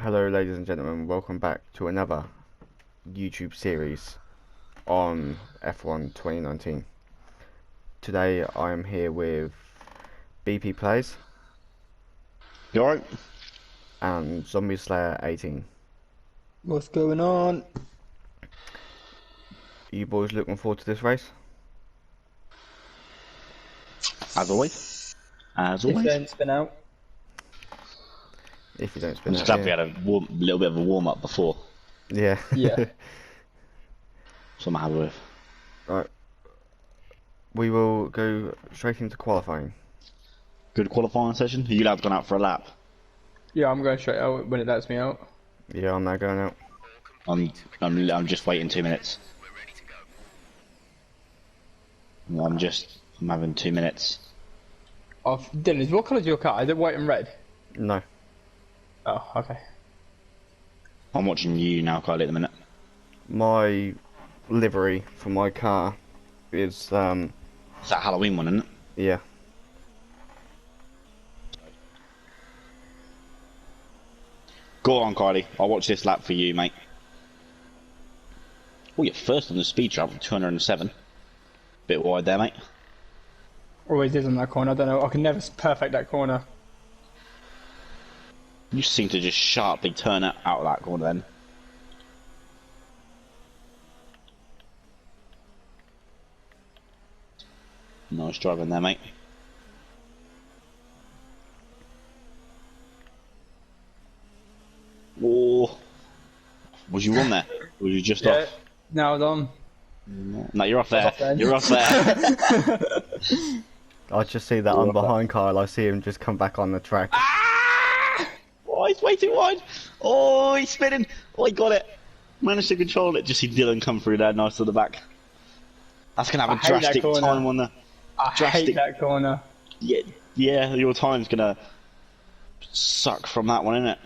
Hello ladies and gentlemen, welcome back to another YouTube series on F1 2019. Today I am here with BP Plays You alright? and Zombie Slayer 18. What's going on? Are you boys looking forward to this race? As always. As If always. you don't spin out. If you don't I'm spin just out, glad we had a little bit of a warm up before. yeah. Yeah. So I'm happy with. Right. We will go straight into qualifying. Good qualifying session. You lads gone out for a lap. Yeah, I'm going straight out when it lets me out. Yeah, I'm now going out. I'm just waiting 2 minutes. I'm having 2 minutes. Oh, Dylan, what colour's your car? Is it white and red? No. Oh, okay. I'm watching you now, Kylie, at the minute. My livery for my car is It's that Halloween one, isn't it? yeah. Go on, Kylie. I'll watch this lap for you, mate. Oh, you're first on the speed trap, 207. Bit wide there, mate. Always is on that corner. I don't know. I can never perfect that corner. You seem to just sharply turn out of that corner then. Nice driving there, mate. Oh, was you on there? Or was you just off? Now it's on. No, you're off there. then. You're off there. I just see that I'm behind Kyle. I see him just come back on the track. Oh, he's way too wide. Oh, he's spinning. Oh, he got it. Managed to control it. Just see Dylan come through there, nice to the back. That's gonna have I a hate that drastic corner. time on the. I hate that corner. Yeah, yeah, your time's gonna suck from that one, isn't it?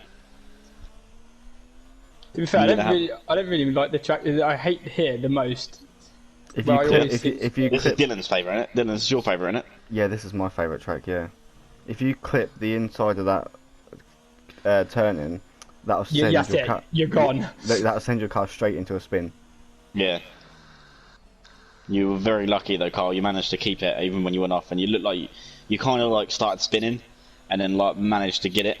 To be fair, You're I don't really like the track. I hate here the most. If Well, I you clip, always if you This clip, is Dylan's favourite, isn't it? Dylan's your favourite, isn't it? yeah, this is my favourite track. Yeah, if you clip the inside of that turning, that'll send That's your it. car. You're gone. That'll send your car straight into a spin. Yeah. You were very lucky though, Carl. You managed to keep it even when you went off, and you looked like you kind of like started spinning, and then like managed to get it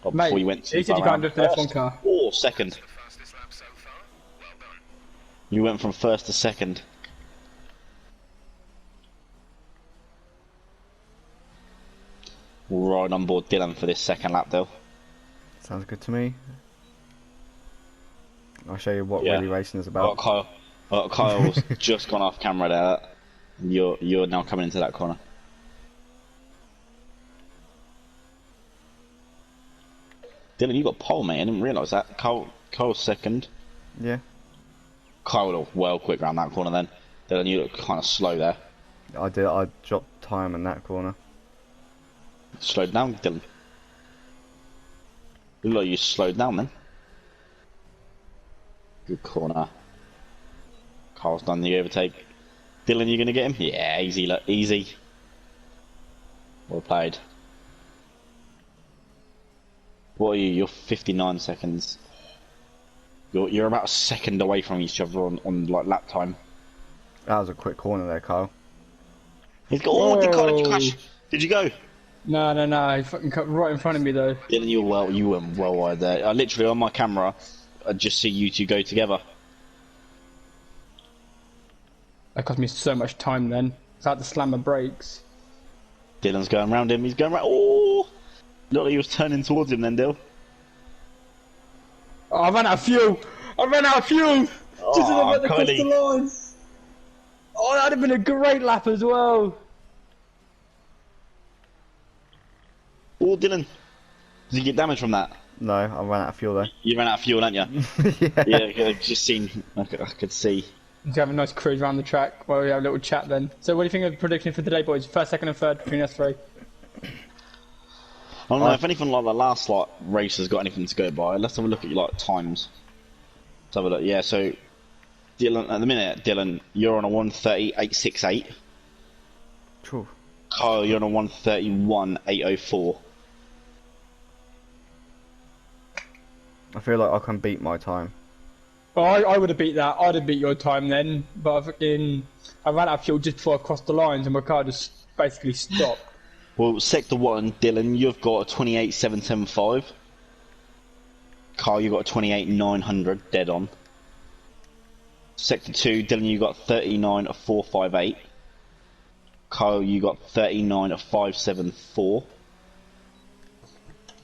Mate, before you went to. he said you can't drift the F1 car. Or second. You went from first to second. Right on board Dylan for this second lap, though. Sounds good to me. I'll show you what Yeah. rally racing is about. Kyle's just gone off camera there. You're now coming into that corner. Dylan, you got pole, mate. I didn't realise that. Kyle's second. Yeah, Kyle would have well quick around that corner then. Dylan, you look kind of slow there. I did. I dropped time in that corner. Slowed down, Dylan. You look like you slowed down then. Good corner. Kyle's done the overtake. Dylan, you gonna get him? Yeah, easy, look, easy. Well played. What are you? You're 59 seconds. You're about a second away from each other on like lap time. That was a quick corner there, Kyle. He's got. Oh, did Kyle Whoa. crash? Did you go? No. He fucking cut right in front of me though. Dylan, you went well wide there. Literally on my camera, I just see you two go together. That cost me so much time then. I had to slam my brakes. Dylan's going round him. He's going round. Oh, look, he was turning towards him then, Dill. Oh, I ran out of fuel! Just as I went across the line! Oh, that'd have been a great lap as well! Oh, Dylan, did you get damage from that? No, I ran out of fuel there. You ran out of fuel, didn't you? Yeah. Yeah, I just seen. I could see. Let's have a nice cruise around the track while we have a little chat then. So what do you think of the prediction for today, boys? First, second and third between us three? I don't know if anything like the last like race has got anything to go by. Let's have a look at your like times. Let's have a look. Yeah, so Dylan at the minute, Dylan, you're on a 1:30.868. True. Kyle, you're on a 1:31.804. I feel like I can beat my time. Well, I would have beat that. I'd have beat your time then, but I ran out of fuel just before I crossed the lines, and my car just basically stopped. Well, Sector 1, Dylan, you've got a 28,775. Carl, you got a 28,900, dead on. Sector 2, Dylan, you got 39,458. Kyle, you got 39,574.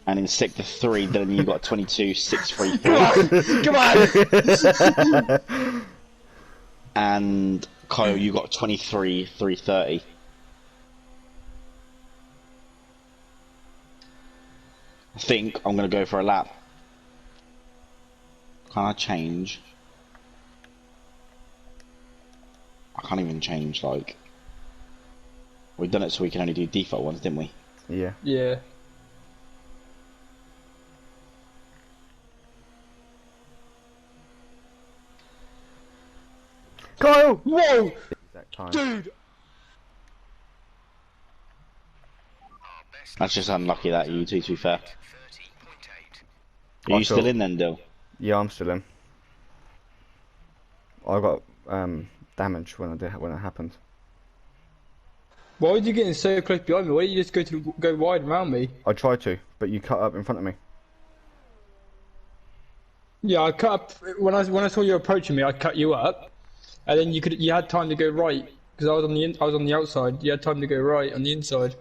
And in Sector 3, Dylan, you got 22,634. Come on! And Kyle, you got 23,330. I think I'm going to go for a lap. Can I change? I can't even change, like... We've done it so we can only do default ones, didn't we? Yeah. Yeah. Kyle! Whoa! Exact time. Dude! That's just unlucky that you two, to be fair. Are you still in then, Dill? Yeah, I'm still in. I got damage when it happened. Why are you getting so close behind me? Why don't you just go wide around me? I tried to, but you cut up in front of me. Yeah, I cut up when I saw you approaching me. I cut you up, and then you had time to go right because I was on the outside. You had time to go right on the inside.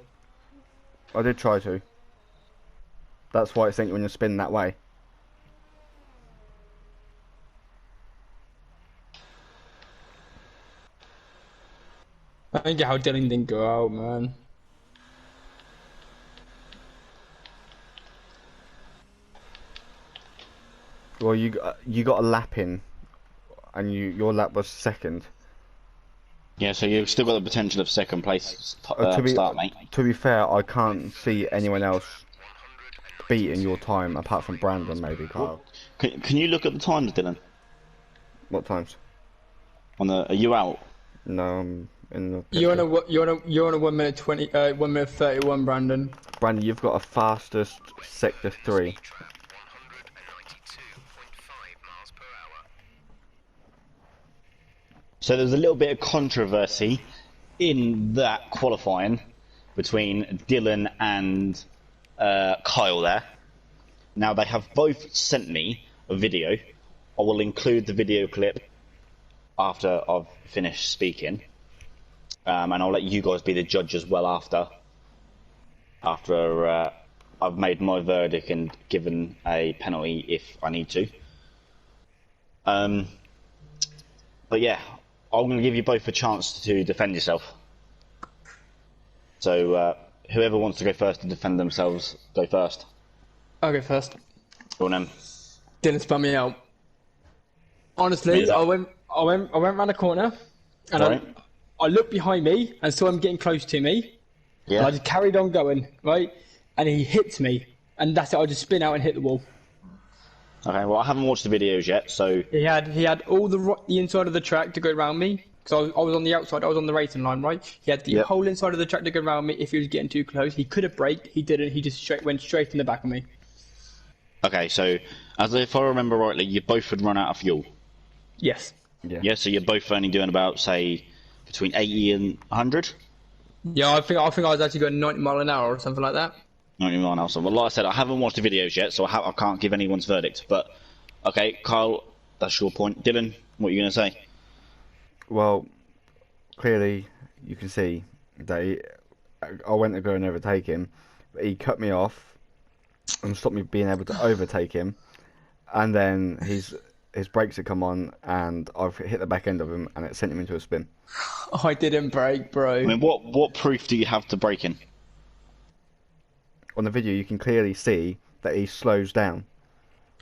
I did try to. That's why it sent you when you spin that way. I don't get how Dylan didn't go out, man. Well, you got a lap in, and your lap was second. Yeah, so you've still got the potential of second place To start, mate. To be fair, I can't see anyone else beating your time apart from Brandon, maybe Kyle. Can you look at the times, Dylan? What times? Are you out? No, I'm in the. You're on a 1 minute 20, 1 minute 31, Brandon. Brandon, you've got a fastest sector 3. So there's a little bit of controversy in that qualifying between Dylan and Kyle there. Now they have both sent me a video. I will include the video clip after I've finished speaking, and I'll let you guys be the judge as well after I've made my verdict and given a penalty if I need to. But yeah, I'm going to give you both a chance to defend yourself. So whoever wants to go first to defend themselves, go first. I'll go first. Go on then. Dylan spun me out. Honestly, I went round the corner, and I looked behind me and saw him getting close to me. Yeah. And I just carried on going, right? And he hits me, and that's it. I just spin out and hit the wall. Okay. Well, I haven't watched the videos yet, so He had all the inside of the track to go around me. Because I was on the outside, I was on the racing line, right? He had the whole inside of the track to go around me if he was getting too close. He could have braked, he didn't, he just went straight in the back of me. okay. So as if I remember rightly, you both had run out of fuel. Yes. Yeah. Yeah. So you're both only doing about, say, between 80 and 100. Yeah, I think I was actually going 90 mile an hour or something like that. 90 mile an hour. So, well, like I said, I haven't watched the videos yet, so I can't give anyone's verdict. But okay, Kyle, that's your point. Dylan, what are you going to say? Well, clearly you can see that I went to go and overtake him, but he cut me off and stopped me being able to overtake him, and then his brakes had come on and I've hit the back end of him and it sent him into a spin. I didn't brake, bro. I mean, what proof do you have to braking? On the video you can clearly see that he slows down.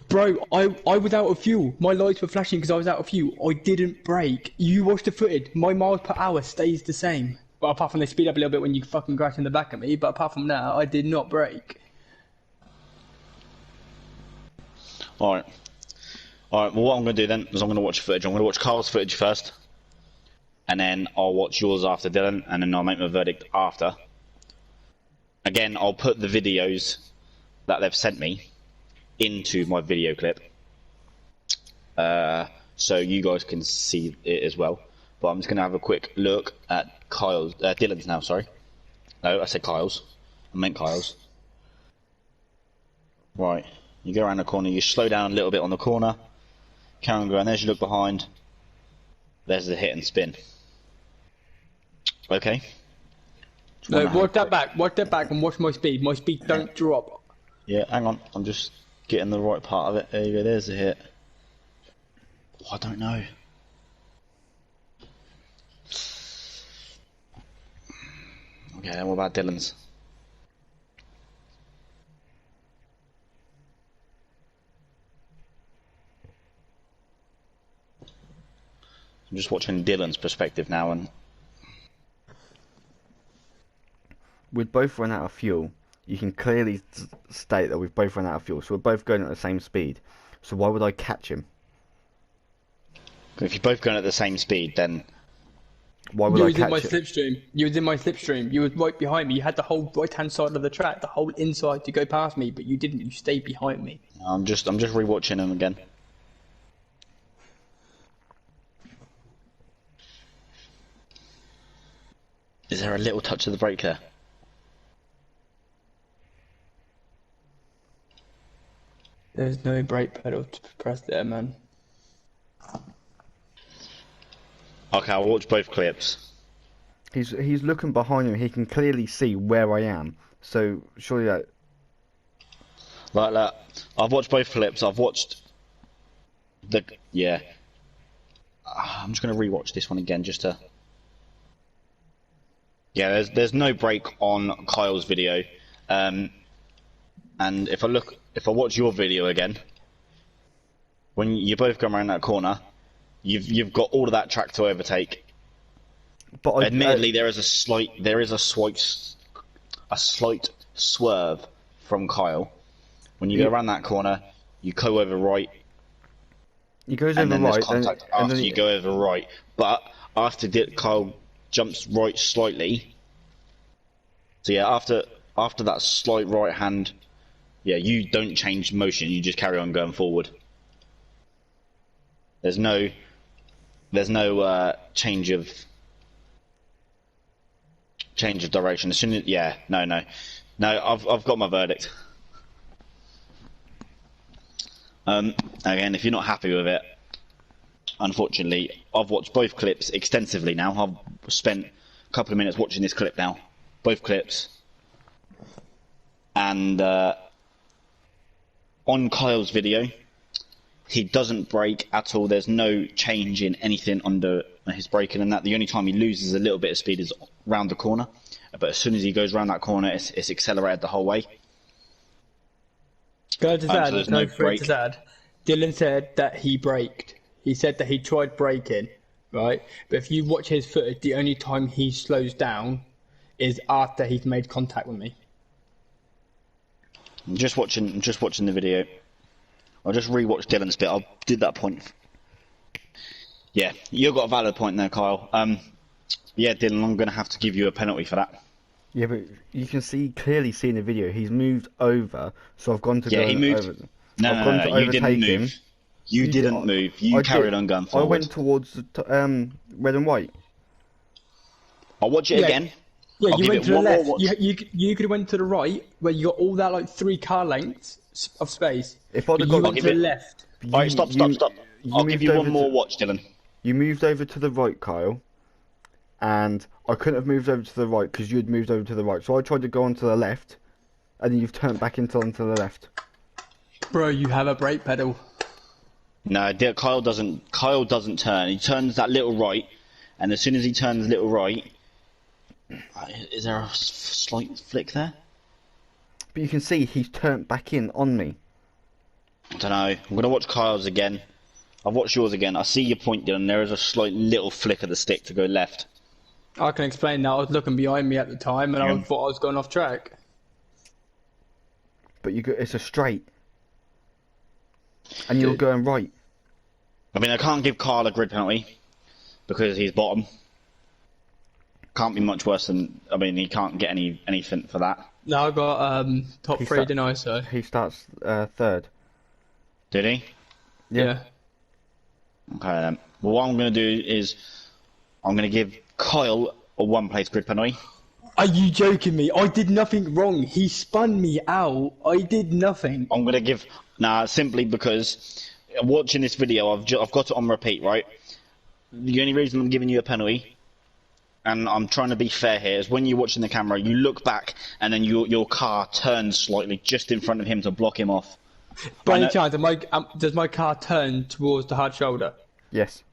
Bro, I was out of fuel. My lights were flashing because I was out of fuel. I didn't brake. You watched the footage. My miles per hour stays the same. But apart from they speed up a little bit when you fucking crash in the back of me. But apart from that, I did not brake. Alright. Alright, well, what I'm going to do then is I'm going to watch footage. I'm going to watch Carl's footage first. And then I'll watch yours after, Dylan. And then I'll make my verdict after. Again, I'll put the videos that they've sent me into my video clip, so you guys can see it as well. But I'm just going to have a quick look at Dylan's now. Sorry, no, I said Kyle's. I meant Kyle's. Right, you go around the corner. You slow down a little bit on the corner. Carry on going. There's you look behind. There's the hit and spin. Okay. No, watch that back. Watch that back and watch my speed. My speed don't drop. Yeah, hang on. I'm just getting the right part of it. There you go. There's the hit. Oh, I don't know. Okay, then what about Dylan's? I'm just watching Dylan's perspective now, and We'd both run out of fuel. You can clearly state that we've both run out of fuel, so we're both going at the same speed. So why would I catch him? if you're both going at the same speed, then Why would You I was in catch my him? slipstream. You was in my slipstream. You was right behind me. You had the whole right-hand side of the track, the whole inside to go past me, but you didn't. You stayed behind me. I'm just rewatching him again. Is there a little touch of the brake there? There's no brake pedal to press there, man. Okay, I'll watch both clips. He's looking behind him. He can clearly see where I am. So surely that. Like, I've watched both clips. I've watched the I'm just gonna rewatch this one again just to. Yeah, there's no brake on Kyle's video, and if I watch your video again, when you both come around that corner, you've got all of that track to overtake. But Admittedly, there is a slight swerve from Kyle. When you go around that corner, you go over right, he goes and over then there's right, contact and after then you go over right. But after Kyle jumps right slightly, so yeah, after that slight right hand, yeah, you don't change motion. You just carry on going forward. There's no change of direction. As soon as no, I've got my verdict. Again, if you're not happy with it, unfortunately, I've watched both clips extensively now. I've spent a couple of minutes watching this clip now, both clips, and on Kyle's video, he doesn't brake at all. There's no change in anything under his braking, and that the only time he loses a little bit of speed is round the corner. But as soon as he goes round that corner, it's accelerated the whole way. Can I just add, so there's no no brake. to add. Dylan said that he braked. He said that he tried braking, right? But if you watch his footage, the only time he slows down is after he's made contact with me. I'm just watching the video. I'll just rewatch Dylan's bit. I did that point. Yeah, you've got a valid point there, Kyle. Yeah, Dylan, I'm going to have to give you a penalty for that. yeah, but you can clearly see in the video he's moved over. So I've gone to Yeah, go he moved. over. No, you didn't move. You didn't move. You carried on going I forward. went towards the red and white. I'll watch it Yeah. again. Yeah, I'll you give went it to the one more left. watch. You could have went to the right, where you got all that like 3 car lengths of space. If I'd But have you gone, went to the left. Alright, stop. I'll give moved you over one more to- watch, Dylan. You moved over to the right, Kyle, and I couldn't have moved over to the right because you had moved over to the right. So I tried to go onto the left, and then you've turned back onto the left. Bro, you have a brake pedal. No, Kyle doesn't turn. He turns that little right, and as soon as he turns little right, is there a slight flick there? But you can see he's turned back in on me. I don't know. I'm gonna watch Kyle's again. I've watched yours again. I see your point, Dylan. There is a slight little flick of the stick to go left. I can explain that. I was looking behind me at the time, and I thought I was going off track. But it's a straight, and you're going right. I mean, I can't give Kyle a grid penalty because he's bottom. Can't be much worse than. I mean, he can't get anything for that. Now I got top He 3, didn't I? So He starts third. Did he? Yeah. Okay then. Well, what I'm going to do is I'm going to give Kyle a 1-place grid penalty. Are you joking me? I did nothing wrong. He spun me out. I did nothing. I'm going to give simply because watching this video, I've got it on repeat, right? The only reason I'm giving you a penalty, and I'm trying to be fair here, is when you're watching the camera, you look back and then your car turns slightly just in front of him to block him off. By any chance, does my car turn towards the hard shoulder? Yes.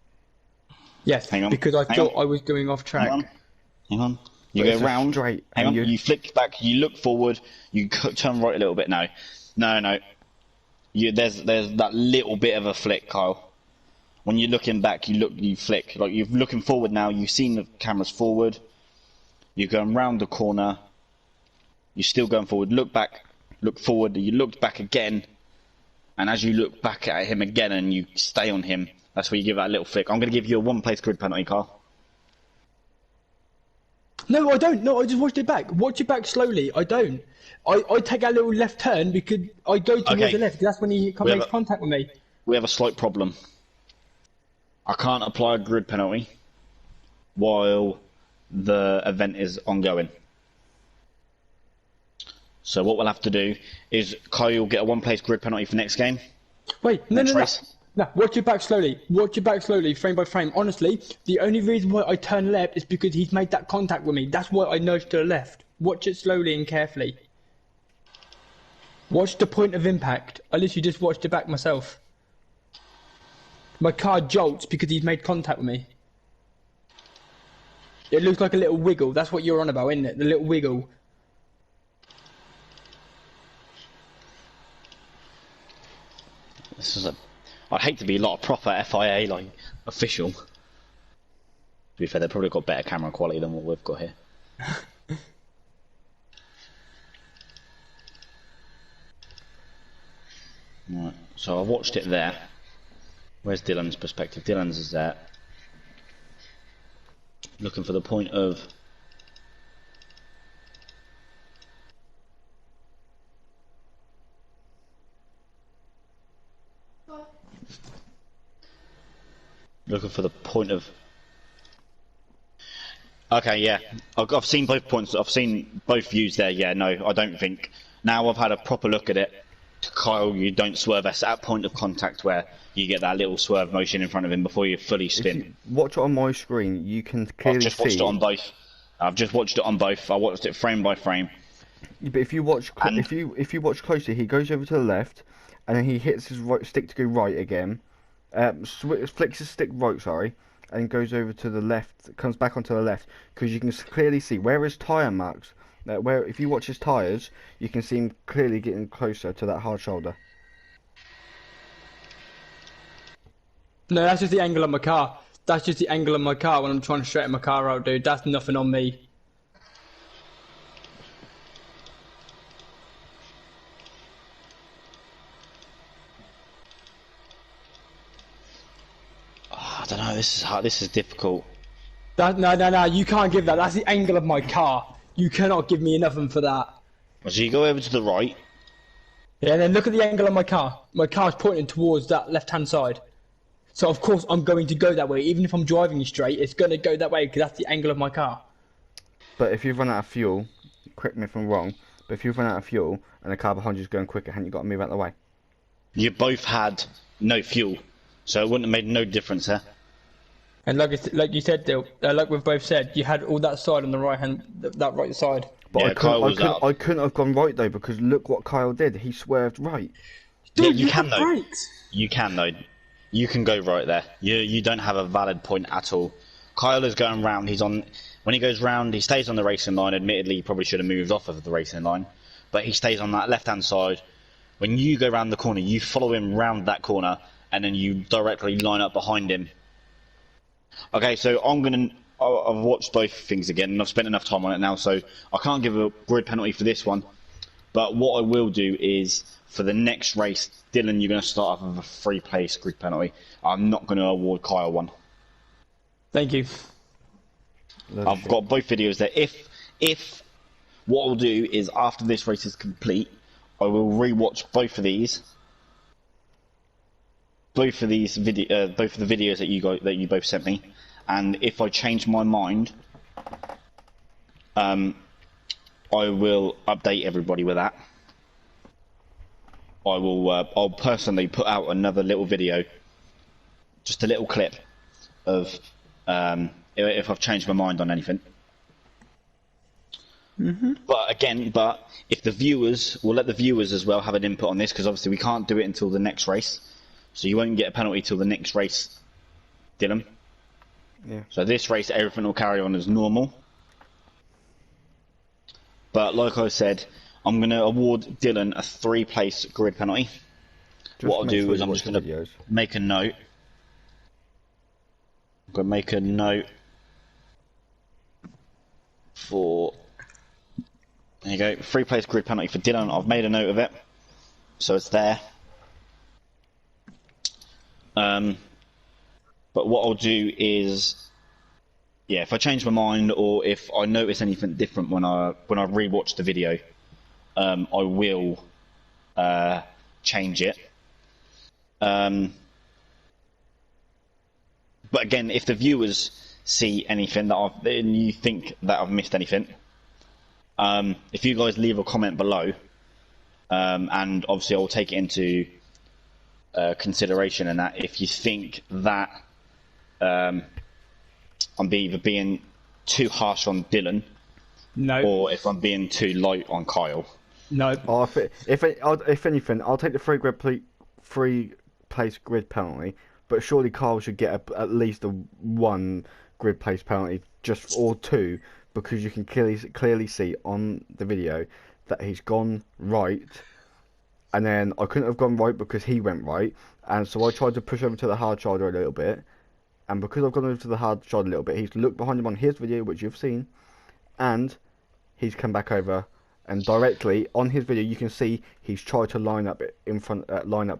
Yes, Hang on. because I Hang thought on. I was going off track. Hang on. You But go it's a round. straight, Hang and on. You flick back. You look forward. You turn right a little bit now. No. There's that little bit of a flick, Kyle. When you're looking back, you flick. Like you're looking forward now. You've seen the cameras forward. You're going round the corner. You're still going forward. Look back. Look forward. You looked back again. And as you look back at him again and you stay on him, that's where you give that little flick. I'm going to give you a 1-place grid penalty, Kyle. No, I don't. No, I just watched it back. Watch it back slowly. I don't. I take that little left turn because I go towards the left. That's when he makes contact with me. We have a slight problem. I can't apply a grid penalty while the event is ongoing. So what we'll have to do is Kyle will get a 1-place grid penalty for next game. Wait, no. No, watch it back slowly. Watch it back slowly, frame by frame. Honestly, the only reason why I turn left is because he's made that contact with me. That's why I nudged to the left. Watch it slowly and carefully. Watch the point of impact. I literally just watched it back myself. My car jolts because he's made contact with me. It looks like a little wiggle. That's what you're on about, isn't it? The little wiggle. This is I'd hate to be like a proper FIA like official. To be fair, they've probably got better camera quality than what we've got here. Right, so I watched it there. Where's Dylan's perspective? Dylan's is there. Looking for the point of... Looking for the point of... Okay, yeah. I've seen both points. I've seen both views there. Yeah, no, I don't think... Now I've had a proper look at it. Kyle, you don't swerve us at point of contact where you get that little swerve motion in front of him before you fully spin. If you watch it on my screen, you can clearly see... I've just watched it on both. I've just watched it on both. I watched it frame by frame. But if you watch, if you watch closely, he goes over to the left, and then he hits his right stick to go right again. Flicks his stick right, sorry, and goes over to the left. Comes back onto the left because you can clearly see where his tyre marks. Where if you watch his tyres, you can see him clearly getting closer to that hard shoulder. No, that's just the angle of my car. That's just the angle of my car when I'm trying to straighten my car out, dude. That's nothing on me. Oh, I don't know. This is hard. This is difficult. No. You can't give that. That's the angle of my car. You cannot give me nothing for that. So you go over to the right. Yeah, and then look at the angle of my car. My car's pointing towards that left-hand side. So of course I'm going to go that way. Even if I'm driving straight, it's going to go that way because that's the angle of my car. But if you've run out of fuel, correct me if I'm wrong, but if you've run out of fuel and the car behind you is going quicker, haven't you got to move out of the way? You both had no fuel, so it wouldn't have made no difference, huh? And like you said, Dil, like we've both said, you had all that side on the right hand, that right side. But Yeah, I couldn't have gone right though because look what Kyle did. He swerved right. Dude, you had can though. brakes. You can though. You can go right there. You don't have a valid point at all. Kyle is going round. He's on. When he goes round, he stays on the racing line. Admittedly, he probably should have moved off of the racing line, but he stays on that left-hand side. When you go round the corner, you follow him round that corner, and then you directly line up behind him. Okay, so I've watched both things again, and I've spent enough time on it now, so I can't give a grid penalty for this one. But what I will do is, for the next race, Dylan, you're going to start off with a 3-place grid penalty. I'm not going to award Kyle one. Thank you. I've got both videos there. If what I'll do is after this race is complete, I will re-watch both of these, both of the videos that you both sent me, and if I change my mind, I will update everybody with that. I'll personally put out another little video, just a little clip of if I've changed my mind on anything. But if the viewers, we'll let the viewers as well have an input on this, because obviously we can't do it until the next race, so you won't get a penalty till the next race, Dylan. Yeah. So this race, everything will carry on as normal. But like I said, I'm going to award Dylan a 3-place grid penalty. What I'll do is I'm just going to make a note. I'm going to make a note for... There you go, 3-place grid penalty for Dylan. I've made a note of it, so it's there. But what I'll do is, yeah, if I change my mind or if I notice anything different when I rewatch the video, I will change it. But again, if the viewers see anything and you think that I've missed anything, if you guys leave a comment below, and obviously I'll take it into consideration, and that if you think that I'm either being too harsh on Dylan, No. or if I'm being too light on Kyle. No. Oh, if anything, I'll take the 3-place grid penalty, but surely Kyle should get at least a 1 grid place penalty, or 2, because you can clearly see on the video that he's gone right, and then I couldn't have gone right because he went right, and so I tried to push over to the hard shoulder a little bit, and because I've gone over to the hard shoulder a little bit, he's looked behind him on his video, which you've seen, and he's come back over, and directly on his video you can see he's tried to line up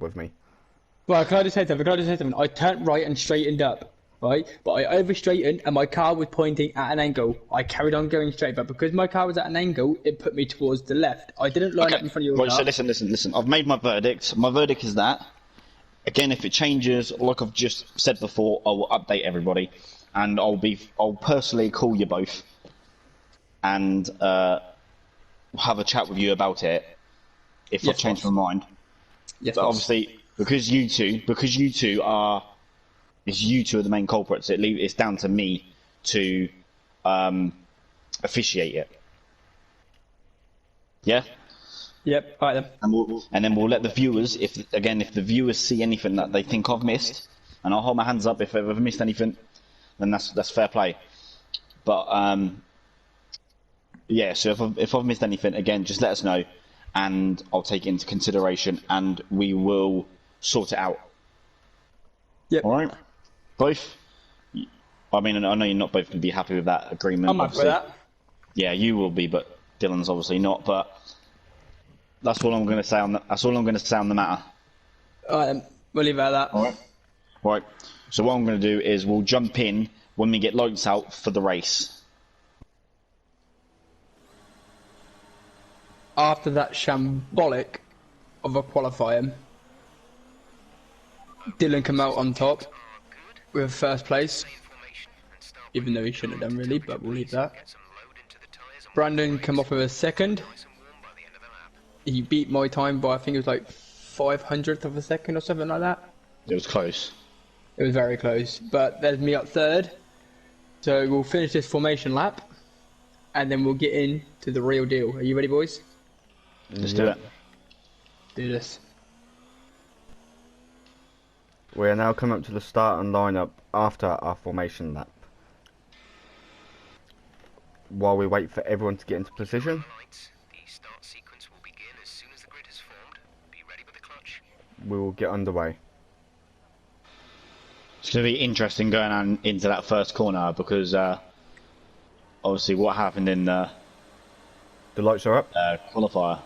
with me. Well, can I just say something? I turned right and straightened up, right? But I over-straightened and my car was pointing at an angle. I carried on going straight, but because my car was at an angle, it put me towards the left. I didn't line up in front of your car. Right, so listen. I've made my verdict. My verdict is that. Again, if it changes, like I've just said before, I will update everybody, and I'll personally call you both, and have a chat with you about it if I've changed my mind. Yes, but obviously, because you two are the main culprits, it's down to me to officiate it. Yeah. Yep. All right then. And then we'll let the viewers, if the viewers see anything that they think I've missed, and I'll hold my hands up if I've missed anything, then that's fair play. But yeah, so if I've missed anything, again, just let us know, and I'll take it into consideration, and we will sort it out. Yep. All right. Both. I mean, I know you're not both going to be happy with that agreement. I'm happy with that. Yeah, you will be, but Dylan's obviously not. But that's all I'm going to say on the matter. All right then. We'll leave it at that. All right. Right. So what I'm going to do is we'll jump in when we get lights out for the race. After that shambolic of a qualifier, Dylan came out on top with first place, even though he shouldn't have done really, but we'll leave that. Brandon came off with a second. He beat my time by, I think it was like 500th of a second or something like that. It was close. It was very close, but there's me up third. So we'll finish this formation lap, and then we'll get into the real deal. Are you ready, boys? Let's do it. Do this. We are now coming up to the start and lineup after our formation lap. While we wait for everyone to get into position, we will get underway. It's going to be interesting going on into that first corner because obviously what happened in the lights are up. Qualifier.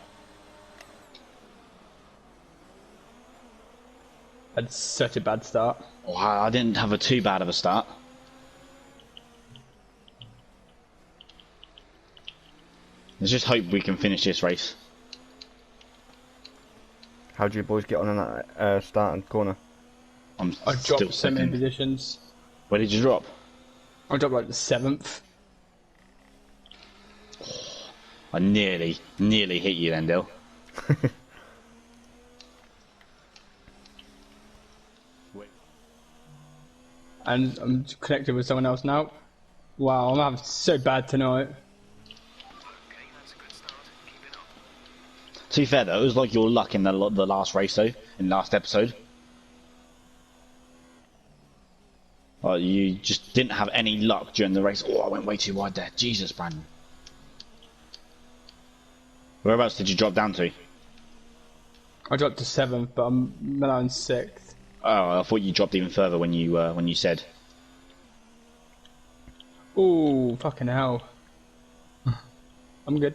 Had such a bad start. Oh, I didn't have a too bad of a start. Let's just hope we can finish this race. How do you boys get on in that start and corner? I'm I still dropped so many second. positions. Where did you drop? I dropped like the 7th. I nearly hit you then, Dill. And I'm connected with someone else now. Wow, I'm having so bad tonight. To be fair though, it was like your luck in the last race though, in the last episode. You just didn't have any luck during the race. Oh, I went way too wide there. Jesus, Brandon. Whereabouts did you drop down to? I dropped to 7th, but I'm now in 6th. Oh, I thought you dropped even further when you said. Ooh, fucking hell. I'm good.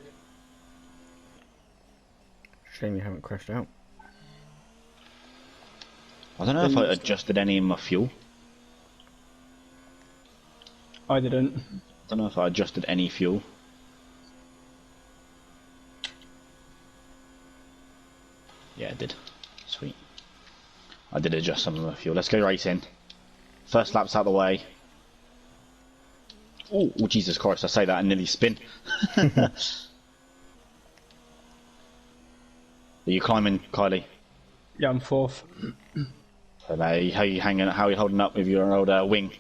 Shame you haven't crashed out. I don't know if I adjusted any of my fuel. I didn't. I don't know if I adjusted any fuel. Yeah, I did. Sweet. I did adjust some of the fuel. Let's go racing. First lap's out of the way. Oh, Jesus Christ, I say that and nearly spin. Are you climbing, Kylie? Yeah, I'm 4th. How are you hanging? How are you holding up with your old wing?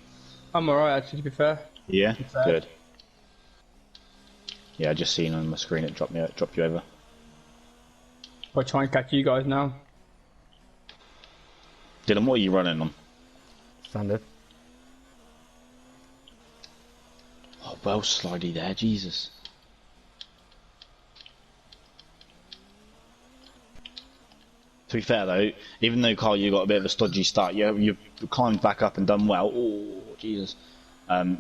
I'm alright actually, to be fair. Yeah, fair. good. Yeah, I just seen on my screen it dropped you over. I'll try and catch you guys now. Dylan, what are you running on? Standard. Oh, well slidey there, Jesus. To be fair though, even though Carl, you got a bit of a stodgy start, you climbed back up and done well. Oh, Jesus.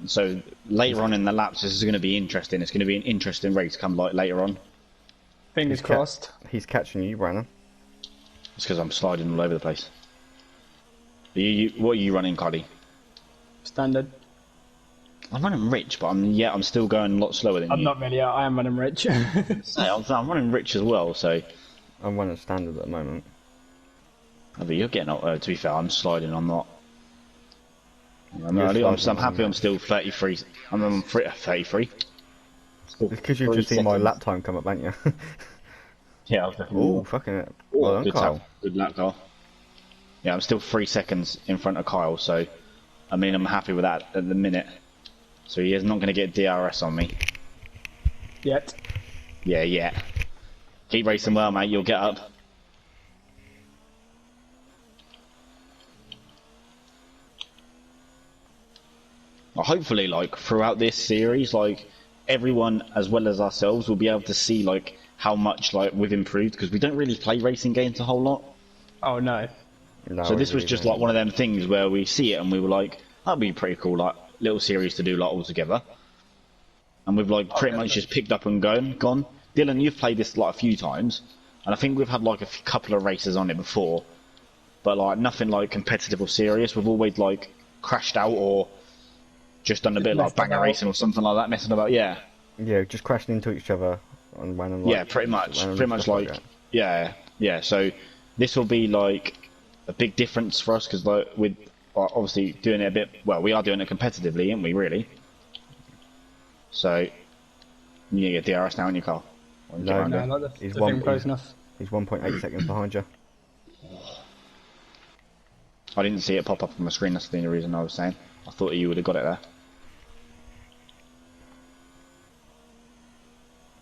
So later on in the laps, this is going to be interesting. It's going to be an interesting race come later on. Fingers crossed. He's catching you, Brandon. It's because I'm sliding all over the place. What are you running, Cardi? Standard. I'm running rich, but I'm still going a lot slower than you. I'm not really, I am running rich. I'm running rich as well, so. I'm running standard at the moment. Oh, but you're getting up. To be fair, I'm sliding. I'm not. I'm happy. I'm still 33. I'm 33. It's because you've just seen my lap time come up, haven't you? Yeah, I was definitely. Oh, fucking it. Well done, good Kyle. Good lap, Kyle. Yeah, I'm still 3 seconds in front of Kyle, so I mean I'm happy with that at the minute. So he is not going to get DRS on me. Yet. Yeah. Keep racing well, mate. You'll get up. Well, hopefully, like throughout this series, like everyone as well as ourselves will be able to see like how much like we've improved because we don't really play racing games a whole lot. Oh no. No, So this was just like one of them things where we see it and we were like, that'd be pretty cool, like little series to do like all together. And we've like pretty much just picked up and gone. Dylan, you've played this like a few times, and I think we've had like a couple of races on it before, but like nothing like competitive or serious. We've always like crashed out or just done a bit like banger racing or something like that, messing about. Yeah. Yeah, just crashing into each other on random. Yeah, pretty much like that. yeah. So this will be like a big difference for us because like with obviously doing it a bit. Well, we are doing it competitively, aren't we? Really. So you get DRS now in your car. No, No, he's close enough. He's 1.8 seconds behind you. I didn't see it pop up on my screen. That's the only reason I was saying. I thought you would have got it there.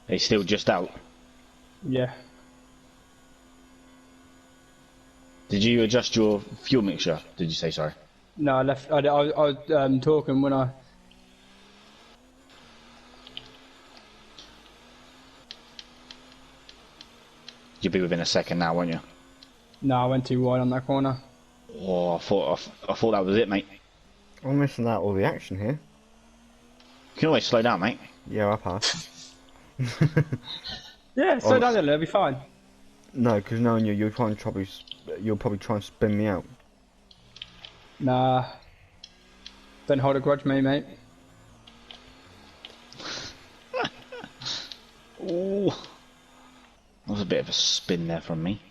He's still just out. Yeah. Did you adjust your fuel mixture? Did you say sorry? No, I left. I was talking when I. You'll be within a second now, won't you? No, I went too wide on that corner. Oh, I thought that was it, mate. I'm missing out all the action here. You can always slow down, mate. Yeah, I passed. Yeah, slow down a little, be fine. No, because knowing you, you'll probably try and spin me out. Nah. Don't hold a grudge, me, mate. Ooh. That was a bit of a spin there from me.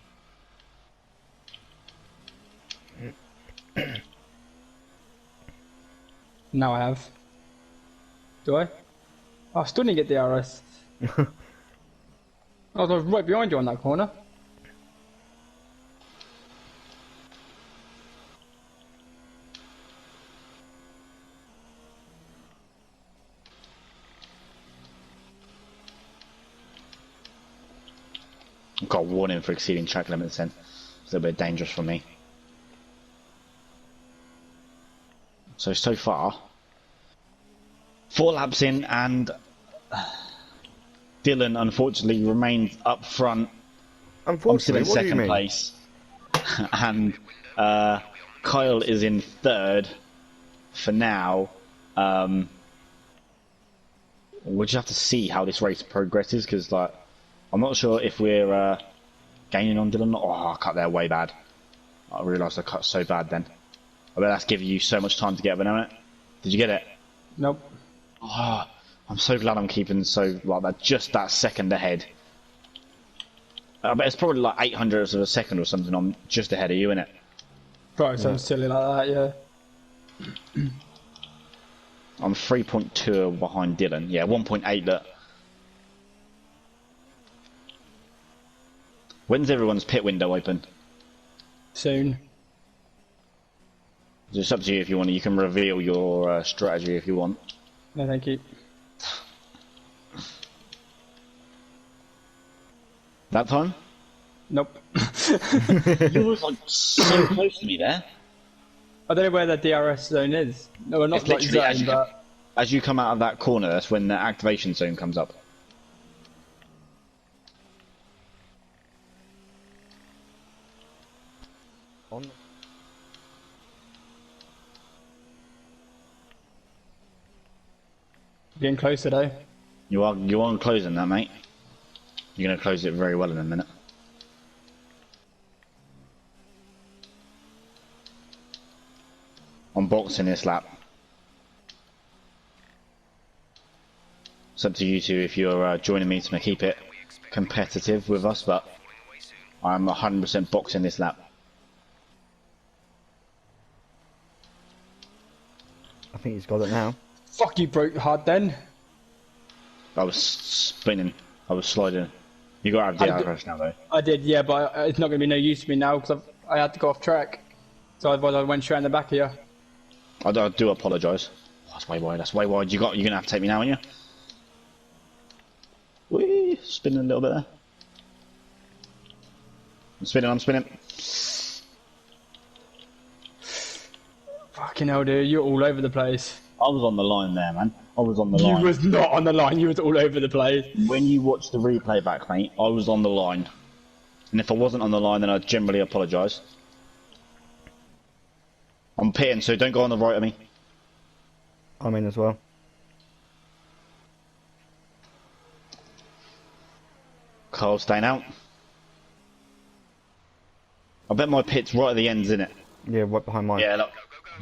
Now I have. Do I? Oh, I still didn't get DRS. I was right behind you on that corner. I've got a warning for exceeding track limits then. It's a little bit dangerous for me. So far, 4 laps in and Dylan unfortunately remains up front. I'm still in second place. And Kyle is in third for now. We'll just have to see how this race progresses because like, I'm not sure if we're gaining on Dylan. Oh, I cut there way bad. I realised I cut so bad then. I bet that's giving you so much time to get up, isn't it? Did you get it? Nope. Oh, I'm so glad I'm keeping so like that, just that second ahead. I bet it's probably like 800ths of a second or something. I'm just ahead of you, innit? Probably something silly like that, yeah. I'm 3.2 behind Dylan. Yeah, 1.8 that. When's everyone's pit window open? Soon. It's up to you if you want. You can reveal your strategy if you want. No, thank you. That time? Nope. You were like so close to me there. I don't know where the DRS zone is. No, well, not like zone, but... As you come out of that corner, that's when the activation zone comes up. On. Getting closer though. You are closing that, mate. You're going to close it very well in a minute. I'm boxing this lap. It's up to you two if you're joining me to keep it competitive with us, but I'm 100% boxing this lap. I think he's got it now. Fuck, you broke hard then. I was spinning. I was sliding. You got to have DRS now though. I did, yeah, but it's not going to be no use to me now because I had to go off track. So otherwise I went straight in the back of you. I do apologise. Oh, that's way wide. That's way wide. You're going to have to take me now, aren't you? Whee! Spinning a little bit there. I'm spinning. Fucking hell, dude, you're all over the place. I was on the line there, man. I was on the line. You was not on the line, you was all over the place. When you watch the replay back, mate, I was on the line. And if I wasn't on the line, then I generally apologise. I'm pitting, so don't go on the right of me. I'm in as well. Carl's staying out. I bet my pit's right at the ends, isn't it? Yeah, right behind mine. Yeah, look.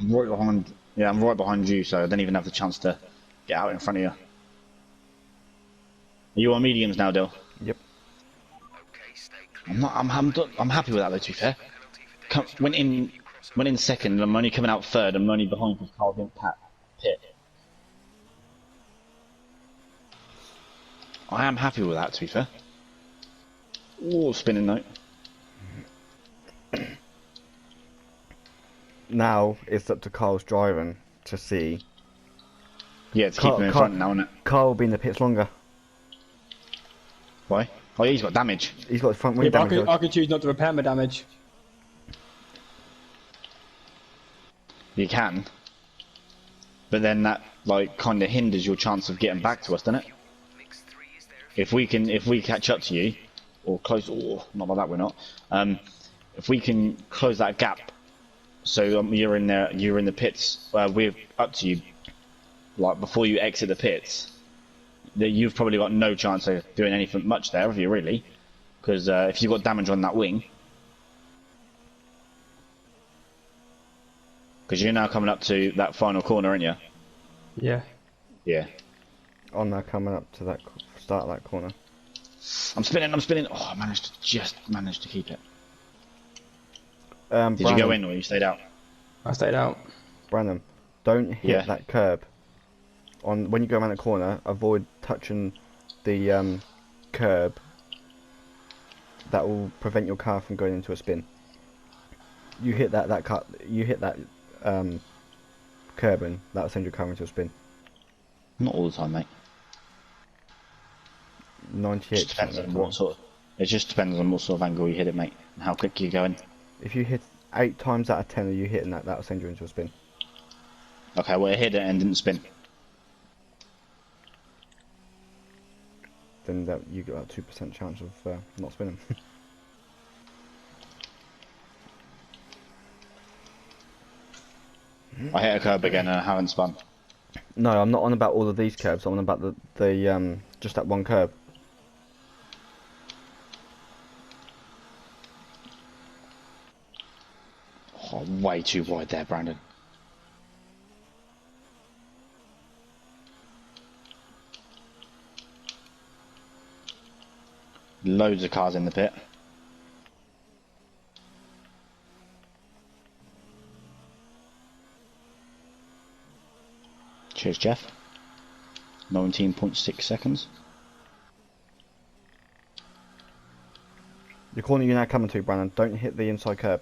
Right behind. Yeah, I'm right behind you, so I don't even have the chance to get out in front of you. Are you on mediums now, Dill? Yep. I'm happy with that, though. To be fair, went in second, and I'm only coming out third. I'm only behind because Carl didn't pit. I am happy with that, to be fair. Oh, spinning note. Now it's up to Carl's driving to see. Yeah, to keep him in front now, isn't it? Carl will be in the pits longer. Why? Oh, yeah, he's got damage. He's got front wing Yeah, damage. I can choose not to repair my damage. You can. But then that, like, kind of hinders your chance of getting back to us, doesn't it? If we catch up to you, or close, or not like that, we're not. If we can close that gap, so you're in the pits, we're up to you, like before you exit the pits, that you've probably got no chance of doing anything much there, have you really? Because if you've got damage on that wing, because you're now coming up to that final corner, aren't you? Yeah. Yeah. On now, coming up to that start of that corner. I'm spinning. Oh, I managed to keep it. Did Brandon, you go in or you stayed out? I stayed out. Brandon, Don't hit Yeah. that curb. When you go around the corner, avoid touching the curb. That will prevent your car from going into a spin. You hit that curb and that'll send your car into a spin. Not all the time, mate. 98% Just depends of the on time. what sort. It just depends on what sort of angle you hit it, mate, and how quick you're going. If you hit 8 times out of 10 of you hitting that, that'll send you into a spin. Okay, well, it hit it and didn't spin. Then you got a 2% chance of not spinning. I hit a curb again and I haven't spun. No, I'm not on about all of these curbs. I'm on about the just that one curb. Oh, way too wide there, Brandon. Loads of cars in the pit. Cheers, Jeff. 19.6 seconds. The corner you're now coming to, Brandon, don't hit the inside curb.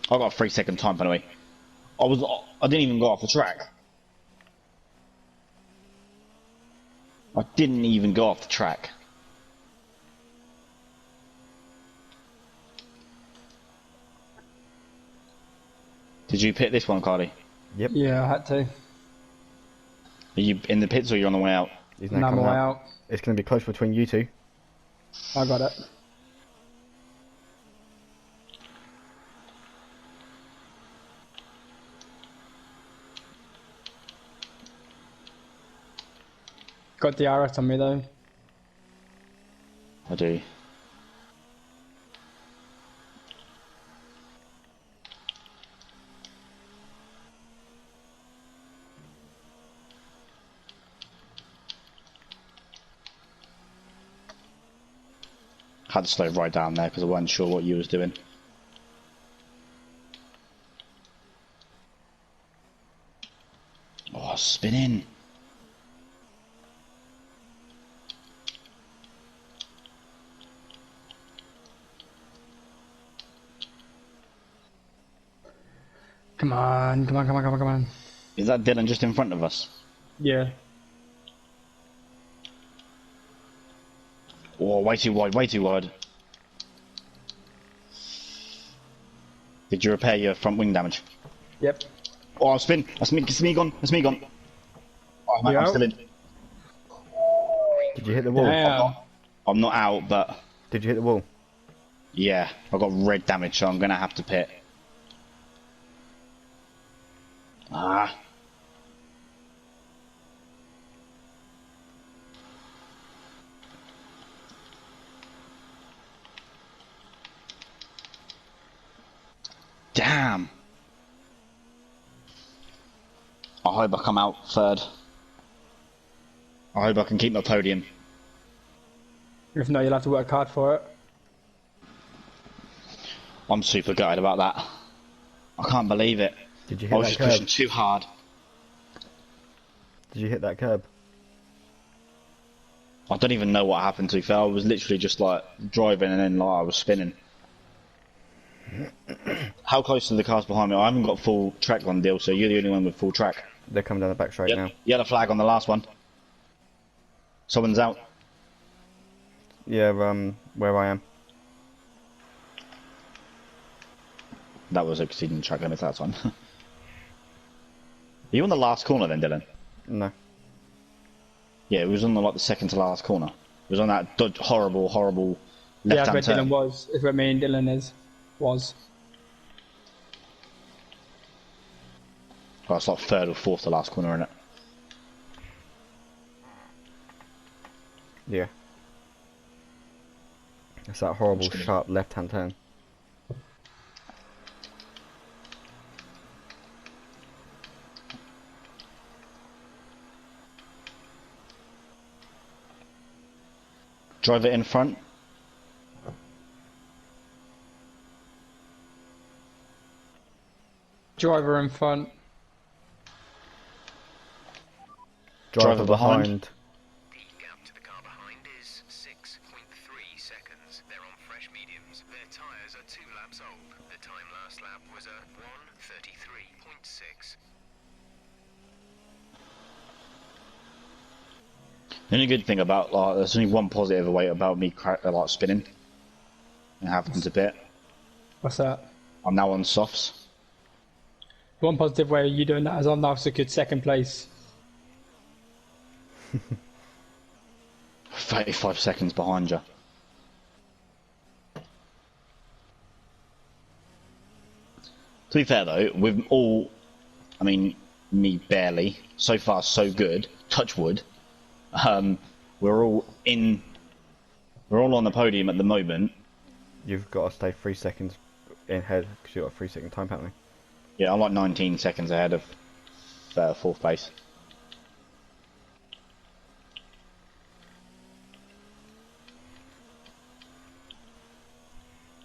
I got a 3-second time, by the way. I didn't even go off the track. I didn't even go off the track. Did you pit this one, Cardi? Yep. Yeah, I had to. Are you in the pits or you're on the way out? He's Now now I'm coming way out. out. It's going to be close between you two. I got it. Got the RS on me though. I do. Had to slow right down there because I wasn't sure what you was doing. Oh, spinning. Come on, come on, come on, come on, come on. Is that Dylan just in front of us? Yeah. Oh, way too wide, way too wide. Did you repair your front wing damage? Yep. Oh, spin. That's me gone. That's me gone. Oh, mate, You I'm out? still in. Did you hit the wall? Damn. I'm not out, but Did you hit the wall? yeah, I got red damage, so I'm gonna have to pit. Ah. Damn. I hope I come out third. I hope I can keep my podium. If not, you'll have to work hard for it. I'm super gutted about that. I can't believe it. Did you I hit was that just curb? pushing too hard. Did you hit that curb? I don't even know what happened to be fair. I was literally just like driving and then like I was spinning. How close are the cars behind me? I haven't got full track on deal, so you're the only one with full track. They're coming down the back straight now. Yellow flag on the last one. Someone's out. Yeah, where I am. That was exceeding track limits that time. Are you on the last corner then, Dylan? No. Yeah, it was on the, like the second to last corner. It was on that horrible, horrible Yeah, left-hand that's where turn. Dylan was. It's where me and Dylan was. Oh, it's like third or fourth to last corner, innit? Yeah. It's that horrible just gonna- sharp left-hand turn. Drive it in front. Driver in front. Driver behind. The gap to the car behind is 6.3 seconds. They're on fresh mediums. Their tyres are 2 laps old. The time last lap was a 1:33.6. The only good thing about there's only one positive way about me like spinning and having to bit. What's that? I'm now on softs. One positive way you doing that is I'm now secured second place. 35 seconds behind you. To be fair though, with all, I mean, me barely, so far so good, touch wood, we're all on the podium at the moment. You've got to stay 3 seconds ahead because you've got a 3-second time penalty. Yeah, I'm like 19 seconds ahead of 4th place.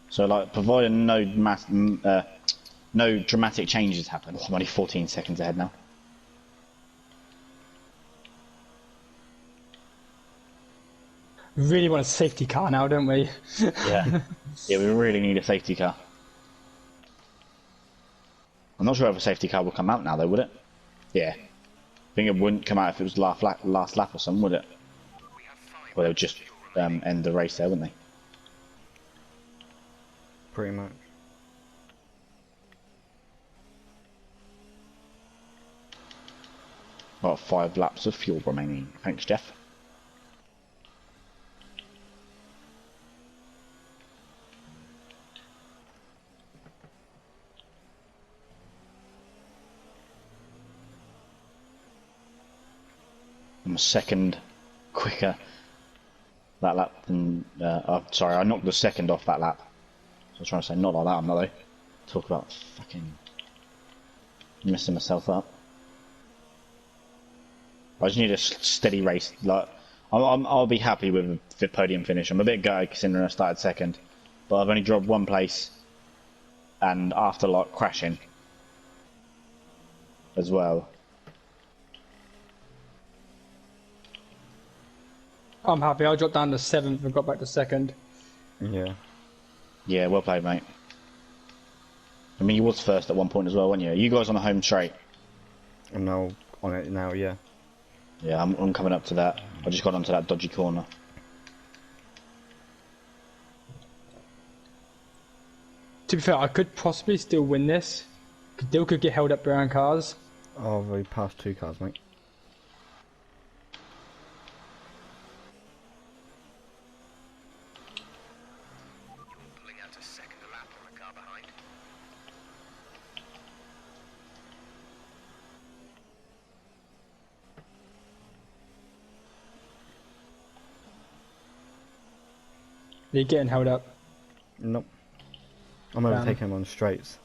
So like, provided no no dramatic changes happen, I'm only 14 seconds ahead now. We really want a safety car now, don't we? Yeah, yeah, we really need a safety car. I'm not sure if a safety car will come out now though, would it? Yeah. I think it wouldn't come out if it was last lap or something, would it? Well, they would just end the race there, wouldn't they? Pretty much. About 5 laps of fuel remaining. Thanks, Jeff. I'm a second quicker that lap than sorry, I knocked the second off that lap. So I was trying to say not like that, I'm not though. Talk about fucking messing myself up. I just need a steady race. Like I'll be happy with the podium finish. I'm a bit gutted considering I started second, but I've only dropped 1 place, and after like crashing as well. I'm happy. I dropped down to 7th and got back to 2nd. Yeah. Yeah, well played, mate. I mean, you was first at one point as well, weren't you? You guys on the home straight. I'm now on it now, yeah. Yeah, I'm coming up to that. I just got onto that dodgy corner. To be fair, I could possibly still win this. Still could get held up behind cars. Oh, I've already passed 2 cars, mate. Pulling out a second lap on the car behind. You're getting held up. Nope. I'm overtaking him on straights.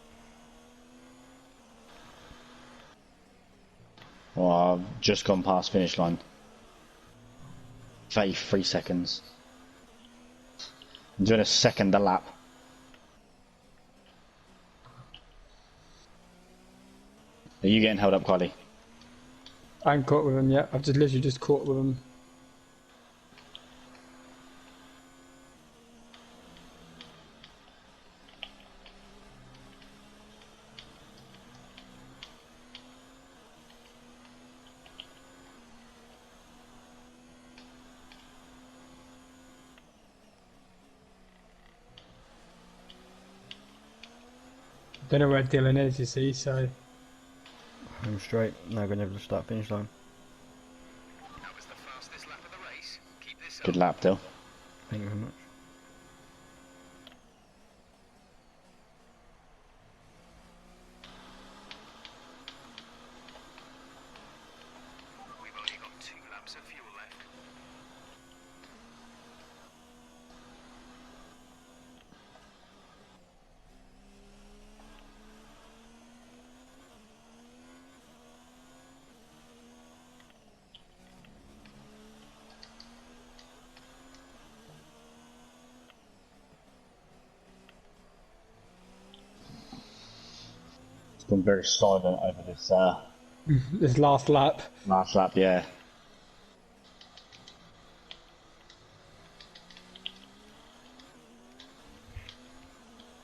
Well, I've just gone past finish line. 33 seconds. I'm doing a second a lap. Are you getting held up, Kylie? I haven't caught with him yet. I've just literally just caught with him. Don't know where Dylan is, you see, so... I'm straight. Now going over the start finish line. That was the fastest lap of the race. Keep this Good up. lap, Dill. Thank you very much. We've only got 2 laps of fuel left. Been very silent over this This last lap. last lap, yeah.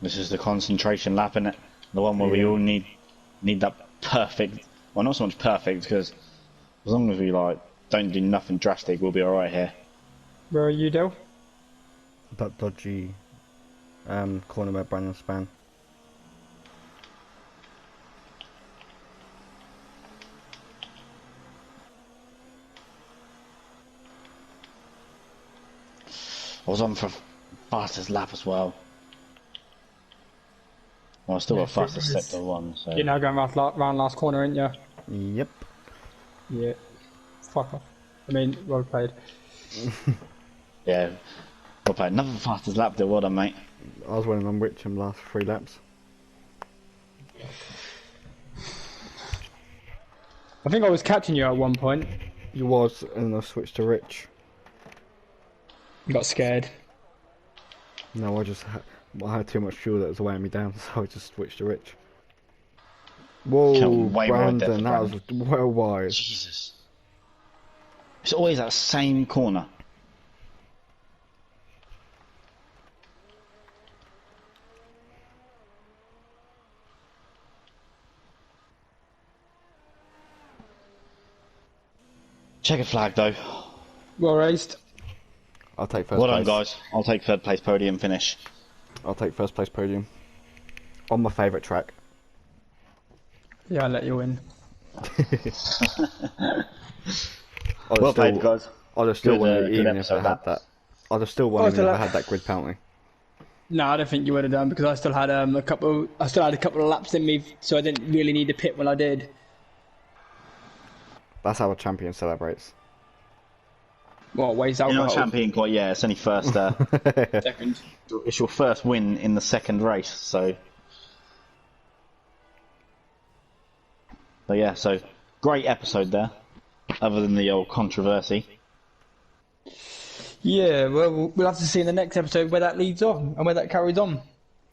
This is the concentration lap, innit? The one where we all need that perfect. Well, not so much perfect, because as long as we like don't do nothing drastic, we'll be all right here. Where are you, Dale? That dodgy corner where Brandon span. I was on for fastest lap as well. Well, I still got fastest sector 1, so... You're now going round last corner, aren't you? Yep. Yeah. Fuck off. I mean, well played. Yeah. Well played. Another fastest lap there, well done, mate. I was winning on Witcham last 3 laps. I think I was catching you at one point. You was, and I switched to Rich. You got scared. No, I had too much fuel that was weighing me down, so I just switched to Rich. Whoa, Way wide there, Brandon, that was well wide. Jesus. It's always that same corner. Checkered flag though. Well raised. I'll take first Well place. done, guys. I'll take third place podium finish. I'll take first place podium. On my favourite track. Yeah, I'll let you win. Well played, guys. I'd have still Good, won it good even if I episode, had that. that. I'd have still won Oh, even so if I that- had that grid penalty. No, I don't think you would have done because I still had a couple. I still had a couple of laps in me, so I didn't really need to pit when I did. That's how a champion celebrates. What waste You're alcohol? not champion quite yet. It's only first. Second. It's your first win in the second race, so. But yeah, so great episode there. Other than the old controversy. Yeah, well, we'll have to see in the next episode where that leads on and where that carries on.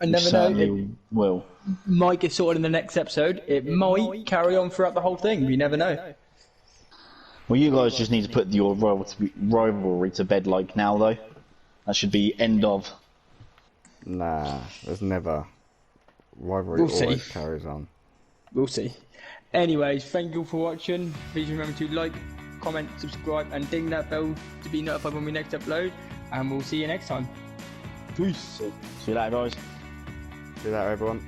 I never know. Certainly It will. might get sorted in the next episode. It might carry on throughout the whole thing. We never know. Well, you guys just need to put your rivalry to bed like now, though. That should be end of. Nah, there's never. Rivalry We'll see. always carries on. We'll see. Anyways, thank you for watching. Please remember to like, comment, subscribe, and ding that bell to be notified when we next upload. And we'll see you next time. Peace. See you later, guys. Do that, everyone.